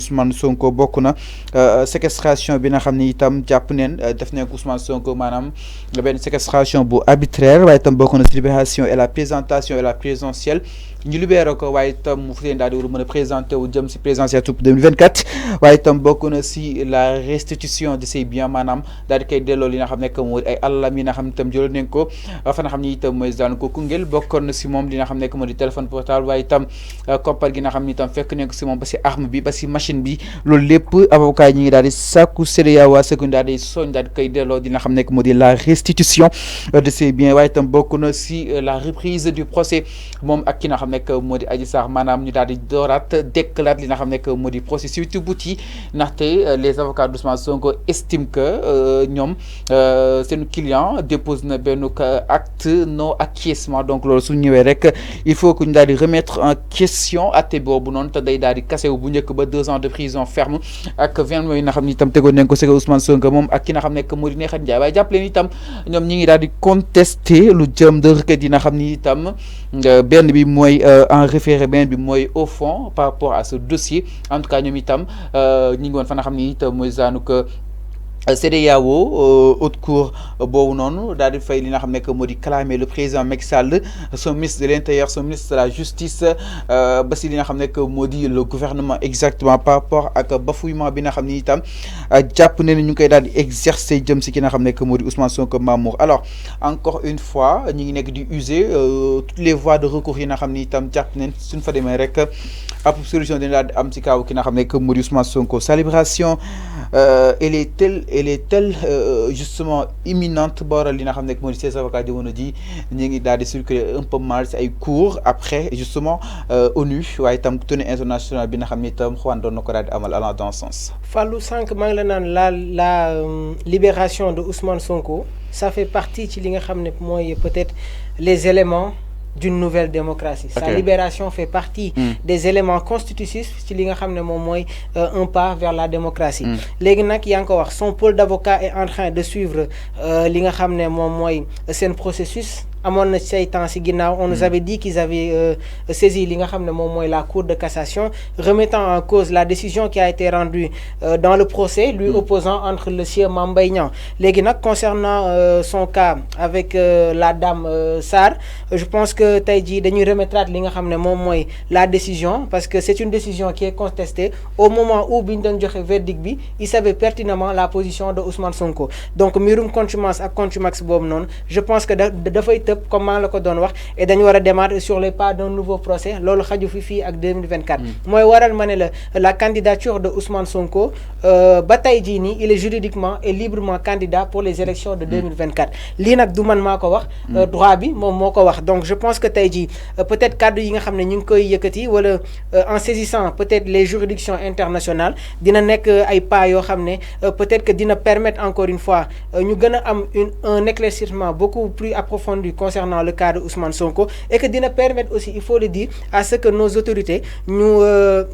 Ousmane Sonko bokk na séquestration bi nga xam ni itam jàpp neen def nañ ko Ousmane Sonko maanaam benn séquestration bu arbitraire waaye itam bokk na ci libération et la présentation et la présidentielle ñu libéré ko waaye itam mu fi daal di war a mën a présenté wu jëm si présidentielle 2024 waaye itam bokk na si la restitution de ses biens maanaam daal di koy delloo li nga xam ne que mooy ay alalam yi nga xam ne itam jëloon nañ ko fa nga xam ni itam mooy daan ko Koungheul bokkoon na si moom li nga xam ne que moo di téléphone portable waaye itam koppar gi nga xam ni itam fekk nañ ko si moom ba si arme bi ba si machine bi loolu lépp avocat yi ñu ngi daal di sàkku CEDEAO waa seconde daal di soñ daal di koy delloo di nga xam ne que moo di la restitution de ses biens waaye itam bokk na si la reprise du procès moom ak ki nga xam nekk moo di Adji Sarr maanaam ñu daal di dooraat déclarat li nga xam nekk moo di procès surtout buti ndaxte les avocats d'Ousmane Sonko estiment que ñoom seen client dépose na benn acte non acquiescement donc loolu su ñëwee rek il faut que ñu daal di remettre en question atte boobu noonu te day daal di kasewu bu njëkk ba 2 ans de prison ferme ak 20 mois yi nga xam ni itam tegoon nañ ko sega Ousmane Sonko moom ak ki nga xam nekk moo di Nékhat Ndiaye waaye jàpp leen itam ñoom ñi ngi daal di contester lu jëm de requête yi nga xam ni itam benn bi mooy en référé benn bi mooy au fond par rapport à ce dossier en tout cas ñoom itam ñi ngi woon fa nga xam ni itam mooy zaanu que CEDEAO haute cour boobu noonu daal di fay li nga xam ne que moo di clamer le président Macky Sall son ministre de l'intérieur son ministre de la justice ba si li nga xam ne que moo di le gouvernement exactement par rapport ak bafouillement bi nga xam ni itam jàpp ne ñu ngi koy daal di exercer jëm si ki nga xam ne que moo di Ousmane Sonko Mamour alors encore une fois ñi ngi nekk di user toutes les voies de recours yi nga xam ni itam jàpp ne suñ fa demee rek ab solution dina daal di am si kaw ki nga xam ne que moo di Ousmane Sonko sa libération elle est telle justement imminente booral li nga xam ne moo di ces avocats di woon a ji ñu ngi daal di circuler un peu mal si ay cours après justement ONU waaye itam tenue internationale bi nga xam ne itam Juan doon na ko daal di amal allant dans ce sens. Fallou sànq maa ngi la naan la libération de Ousmane Sonko ça fait partie ci li nga xam ne mooy peut-être les éléments d'une nouvelle démocratie. Okay. Sa libération fait partie des éléments constitutifs ci li nga xam ne moom mooy un pas vers la démocratie. Léegi nag yaa ngi ko wax son pôle d'avocat est en train de suivre li nga xam ne moom mooy seen processus. amoon na say temps si ginnaaw on nous avait dit qu'ils avaient saisi li nga xam ne moom mooy la cour de cassation remettant en cause la décision qui a été rendue dans le procès lui opposant entre le sieur Mame Mbaye Niang léegi nag concernant son cas avec la dame Sarr je pense que tey jii dañuy remettre li nga xam ne moom mooy la décision parce que c'est une décision qui est contestée au moment où bi ñu doon joxe verdict bi il savait pertinemment la position de Ousmane Sonko donc mbirum contumace ak contumax boobu noonu je pense que dafay comme maa la ko doon wax et dañu war a démarrer sur les pas d'un nouveau procès loolu xaju fi fii ak 2024 mooy waral ma ne la candidature de Ousmane Sonko ba tey jii nii il est juridiquement et librement candidat pour les élections de 2024 lii nag du man maa ko wax droit bi moom moo ko wax donc je pense que tey jii peut-être kaddu yi nga xam ne ñu ngi koy yëkkati wala en saisissant peut-être les juridictions internationales dina nekk ay pas yoo xam ne peut-être que dina permettre encore une fois ñu gën a am un éclaircissement beaucoup plus approfondi concernant le cas de Ousmane Sonko et que dina permettre aussi il faut le dire à ce que nos autorités ñu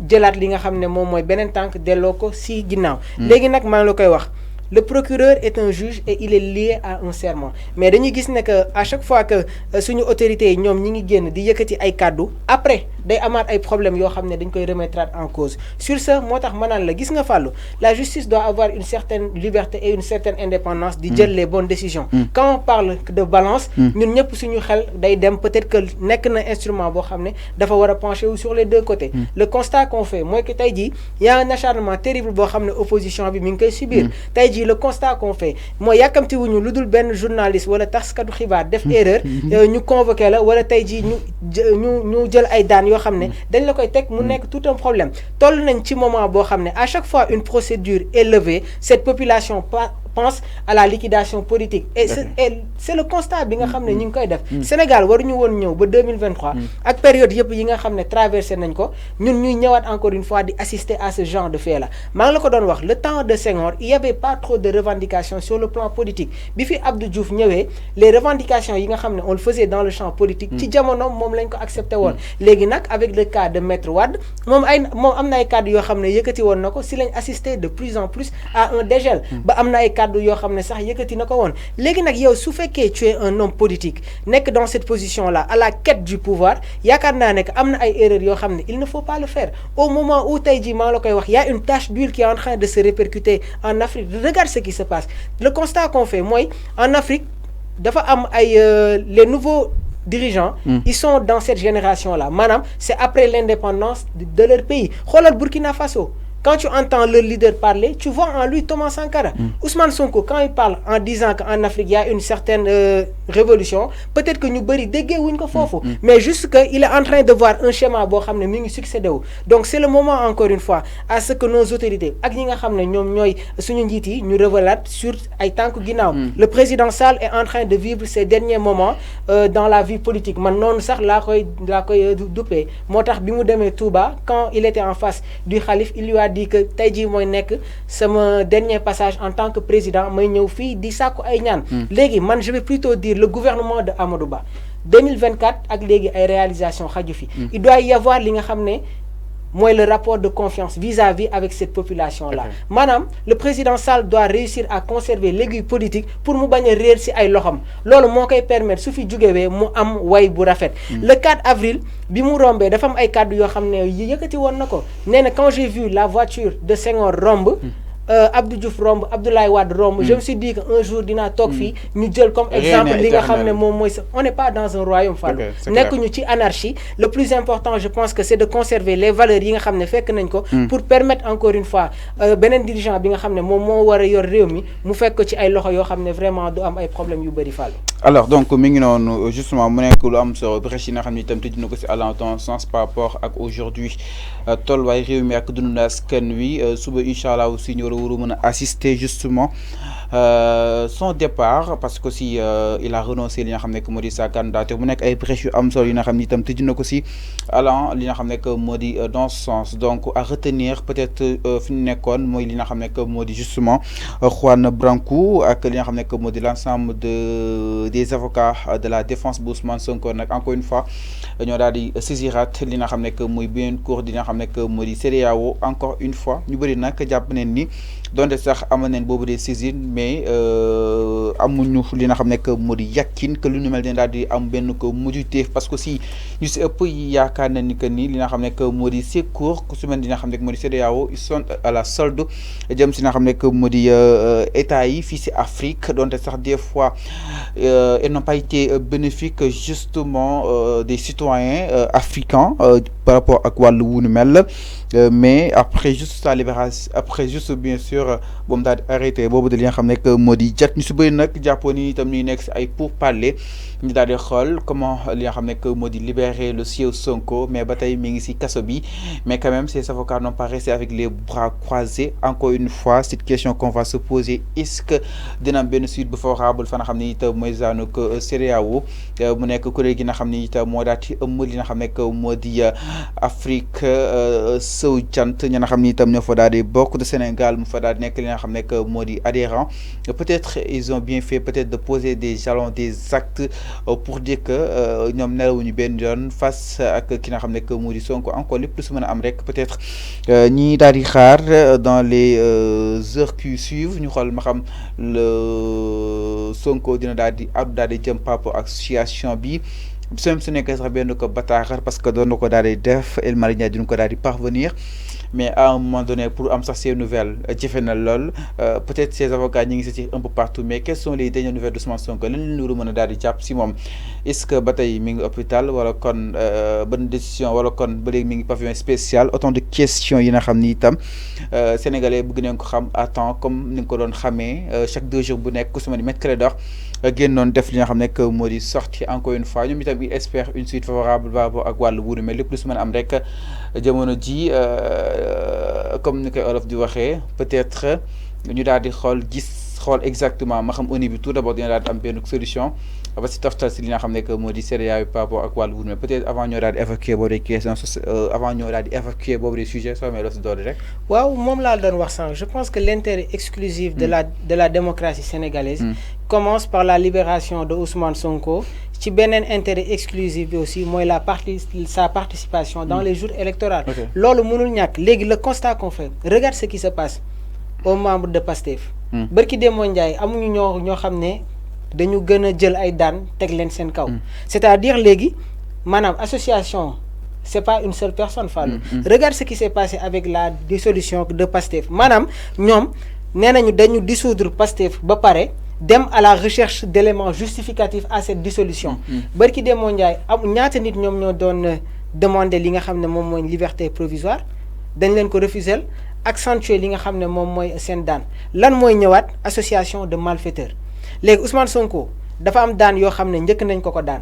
jëlaat li nga xam ne moom mooy beneen tànk delloo ko si ginnaaw léegi nag maa ngi la koy wax le procureur est un juge et il est lié à un serment mais dañuy gis ne que à chaque fois que suñu autorités yi ñoom ñi ngi génn di yëkkati ay kàddu après day amaat ay problèmes yoo xam ne dañ koy remettre en cause sur ce moo tax ma naan la gis nga Fallou la justice doit avoir une certaine liberté et une certaine indépendance di jël les bonnes décisions quand on parle de balance ñun ñëpp suñu xel day dem peut-être que nekk na instrument boo xam ne dafa war a pencher wu sur les deux côtés le constat qu'on fait mooy que tey jii y a un acharnement terrible boo xam ne opposition bi mi ngi koy subir tey jii le constat qu'on fait mooy yàkkamti wuñu lu dul benn journaliste wala taskatu xibaar def erreur ñu convoqué la wala tey jii ñu jël ay daan yoo xam ne dañ la koy teg mu nekk tout un problème toll nañ ci moment boo xam ne à chaque fois une procédure est levée cette population pense à la liquidation politique et c'est le constat bi nga xam ne ñu ngi koy def Sénégal waruñu woon ñëw ba 2023 ak période yëpp yi nga xam ne traversé nañ ko ñun ñuy ñëwaat encore une fois di assister à ce genre de fait là maa ngi la ko doon wax le temps de Senghor il y avait pas trop de revendications sur le plan politique bi fi Abdou Diouf ñëwee les revendications yi nga xam ne on le faisait dans le champ politique ci jamono moom lañ ko accepté woon léegi nag avec le cas de Maître Wade moom am na ay cadres yoo xam ne yëkkati woon na ko si lañ assister de plus en plus à un dégel ba am na ay kàddu yoo xam ne sax yëkkati na ko woon léegi nag yow su fekkee tu es un homme politique nekk dans cette position là à la quête du pouvoir yaakaar naa ne que am na ay erreurs yoo xam ne il ne faut pas le faire au moment où tey jii maa la koy wax y a une tache d'huile qui est en train de se répercuter en Afrique regarde ce qui se passe le constat qu'on fait mooy en Afrique dafa am ay les nouveaux dirigeants ils sont dans cette génération là maanaam c'est après l'indépendance de leur pays xoolal Burkina Faso quand tu entends le leader parler, tu vois en lui Thomas Sankara. Ousmane Sonko, quand il parle en disant qu'en Afrique, il y a une certaine révolution, peut-être que nous bari dégué ou mais juste qu'il est en train de voir un schéma qui a succédé. Donc c'est le moment, encore une fois, à ce que nos autorités, nous révèlent sur le président Sall est en train de vivre ses derniers moments dans la vie politique. Maintenant, quand il était en face du Khalif, il lui a dit que tey jii mooy nekk sama dernier passage en tant que président may ñëw fii di sàkku ay ñaan léegi man je vais plutôt dire le gouvernement de Amadou Ba 2024 ak léegi ay réalisation xaju fi il doit y avoir li nga xam ne mooy le rapport de confiance vis-à-vis avec cette population là maanaam le président Sall doit réussir à conserver l'aiguille politique pour mu bañ a réer si ay loxam loolu moo koy permettre su fi jugewee mu am way bu rafet le 4 avril bi mu rombee dafa am ay kàddu yoo xam ne yëkkati woon na ko nee na quand j'ai vu la voiture de Senghor romb Abdou Diouf romb Abdoulaye Wade romb je me suis dit qu'un jour dina toog fii ñu jël comme exemple li nga xam ne moom mooy on n'est pas dans un royaume Fallou nekkuñu ci anarchie le plus important je pense que c'est de conserver les valeurs yi nga xam ne fekk nañ ko pour permettre encore une fois beneen dirigeant bi nga xam ne moom moo war a yor réew mi mu fekk ko ci ay loxo yoo xam ne vraiment du am ay problèmes yu bëri Fallou alors donc mi ngi noonu justement mu nekk lu am solo brèche yi nga xam ne itam tëj na ko si allant dans sens par rapport ak aujourd'hui tolluwaay réew mi ak dundu askan wi suba incha allah aussi ñu war a assister justement son départ parce que si il a renoncé li nga xam ne que moo di sa candidature mu nekk ay brèche yu am solo yi nga xam ne itam tëj na ko si allant li nga xam ne que moo di dans ce sens donc à retenir peut-être fi ñu nekkoon mooy li nga xam ne que moo di justement Juan Branco ak li nga xam ne que moo di l'ensemble des avocats de la défense bu Ousmane Sonko nag encore une fois ñoo daal di saisirat li nga xam ne que mooy bien cours di nga xam ne que moo di CEDEAO encore une fois ñu bëri nag jàpp neen ni donte sax amoon nañ boobu des saisines mais amuñu li nga xam ne que moo di yàkkin que lu nu mel ne daal di am benn ko mujjuteef parce que si ñu si ëpp yaakaar na ni que ni li nga xam ne que moo di secours ku su mel di nga xam ne que moo di CEDEAO ils sont à la solde jëm si nga xam ne que moo di état yi fii si Afrique donte sax des fois ils n'ont pas été bénéfiques justement des citoyens africains par rapport à wàllu wu nu mel mais après juste sa libération après juste bien sûr boobu daal di arrêté boobu de li nga xam ne que moo di jat ñu si bëri nag jàppoon ni itam ñuy nekk si ay pourparlers ñu daal di xool comment li nga xam ne que moo di libérer le sieur Sonko mais ba tey mi ngi si kaso bi mais quand même ces avocats n'ont pas resté avec les bras croisés encore une fois cette question qu'on va se poser est-ce que dina am benn suite bu favorable fa nga xam ne itam mooy zaanu que CEDEAO mu nekk kuréel gi nga xam ne itam moo daal di ëmb li nga xam ne que moo di Afrique sowu jant ñi nga xam ne itam ñoo fa daal di bokk de Sénégal mu fa daal di nekk li nga xam ne que moo di adhérent peut-être ils ont bien fait peut-être de poser des jalons des actes pour dire que ñoom nelawuñu benn yoon face ak ki nga xam ne que moo di Sonko encore lépp lu si mën a am rek peut-être ñi daal di xaar dans les heures qui suivent ñu xool ma xam le Sonko dina daal di addu daal di jëm par rapport ak situation bi su nekkee sax benn ko bataaxal parce que doon na ko daal di def El Malick Ndiaye dina ko daal di parvenir mais à un moment donné pour am sax ces nouvelles jëfe na lool peut-être ces avocats ñi ngi si un peu partout mais quelles sont les dernières nouvelles d'Ousmane Sonko lan la ñu mën a daal di jàpp si moom est-ce que ba tey mi ngi hôpital wala kon bonne décision wala kon ba léegi mi ngi pavillon spécial autant de questions yi nga xam ni itam sénégalais bëgg nañ ko xam à temps comme ni nga ko doon xamee chaque 2 jours bu nekk ku su ma di Maître Clédor génnoon def li nga xam ne que moo di sorti encore une fois ñoom itam ils espèrent une suite favorable par rapport ak wàllu wuuru mais lépp lu su mën a am rek jamono ji comme ni koy olof di waxee peut-être ñu daal di xool exactement ma xam ONU bi tout d'abord dina daal di am benn solution ba si toftal si li nga xam ne que moo di CEDEAO par rapport ak wàllu wuuru mais peut-être avant ñoo daal di évacuer boobu des questions avant ñoo daal di évacuer boobu des sujets soo may la si doole rek. waaw moom laa doon wax sànq je pense que l'intérêt exclusif de la démocratie sénégalaise commence par la libération de Ousmane Sonko ci beneen intérêt exclusif bi aussi mooy sa participation dans les jours électoraux loolu mënul ñàkk léegi le constat qu'on fait regarde ce qui se passe aux membres de PASTEF barki Demba Ndiaye amuñu ñoo xam ne dañu gën a jël ay daan teg leen seen kaw. c'est-à-dire léegi maanaam association c'est pas une seule personne Fallou. Regarde ce qui s'est passé avec la dissolution de Pastef maanaam ñoom nee nañu dañu dissoudre Pastef ba pare dem à la recherche d'éléments justificatifs à cette dissolution. barki Demba Ndiaye ñaata nit ñoom ñoo doon demander li nga xam ne moom mooy liberté provisoire dañ leen ko refuser accentuer li nga xam ne moom mooy seen daan lan mooy ñëwaat association de malfaiteurs léegi Ousmane Sonko dafa am daan yoo xam ne njëkk nañ ko daan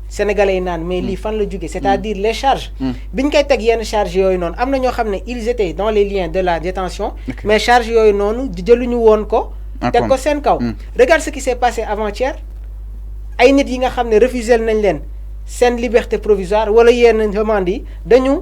sénégalais yi naan mais lii fan la jóge c'est-à-dire les charges biñ koy teg yenn charges yooyu noonu am na ñoo xam ne ils étaient dans les liens de la détention mais charges yooyu noonu jëluñu woon ko teg ko seen kaw regarde ce qui s'est passé avant-hier ay nit yi nga xam ne refuser nañ leen seen liberté provisoire wala yenn demande yi dañu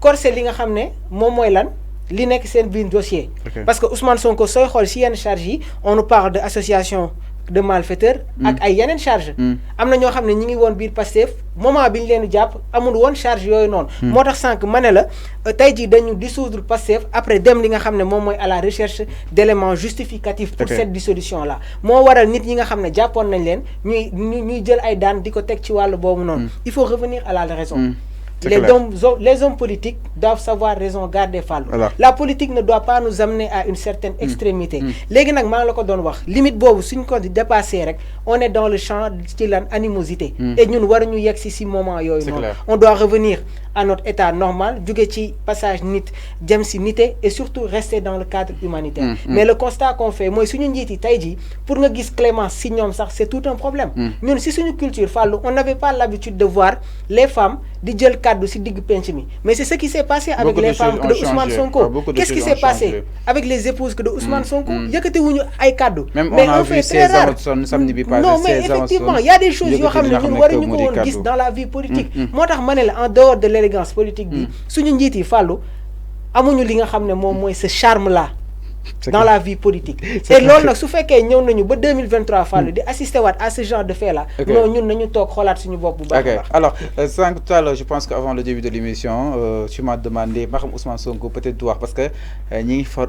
corser li nga xam ne moom mooy lan li nekk seen biir dossier parce que Ousmane Sonko sooy xool si yenn charges yi on nous parle de association de malfaiteurs ak ay yeneen charge am na ñoo xam ne ñi ngi woon biir Pastef moment bi ñu leen jàpp amul woon charge yooyu noonu moo tax sànq ma ne la tey jii dañu dissoudre Pastef après dem li nga xam ne moom mooy à la recherche d'éléments justificatifs pour cette dissolution là moo waral nit ñi nga xam ne jàppoon nañ leen ñuy jël ay daan di ko teg ci wàllu boobu noonu il faut revenir à la raison les hommes politiques doivent savoir raison garder Fallou. La politique ne doit pas nous amener à une certaine extrémité. Légui nak ma la ko doon wax limite bobu suñ ko di dépasser rek on est dans le champ de l'animosité. Et ñun waruñu yegg ci moment yoyu non. On doit revenir à notre état normal, jóge ci passage nit jëm ci nité et surtout rester dans le cadre humanitaire. Mais le constat qu'on fait moy suñu njiti tay ji pour nga gis clémence si ñom sax c'est tout un problème. Ñun si suñu culture Fallou on n'avait pas l'habitude de voir les femmes di jël kaddu ci digg penc mi mais c'est ce qui s'est passé avec les femmes de Ousmane Sonko. Qu'est-ce qui s'est passé avec les épouses de Ousmane Sonko? Yëkëti wuñu ay kaddu. Mais on fait très rare. Non mais effectivement il y a des choses yo xamné ñun waruñu ko won gis dans la vie politique. Motax mané la en dehors de l'élégance politique bi suñu njit yi Fallou amuñu li nga xamné mom moy ce charme là dans la vie politique. Et lool nak su féké ñëw nañu ba 2023 Fallou di assister waat à ce genre de fait là. Non ñun nañu tok xolaat suñu bop bu baax. Alors tout à l'heure je pense qu'avant le début de l'émission tu m'as demandé ma xam Ousmane Sonko peut-être wax parce que ñi ngi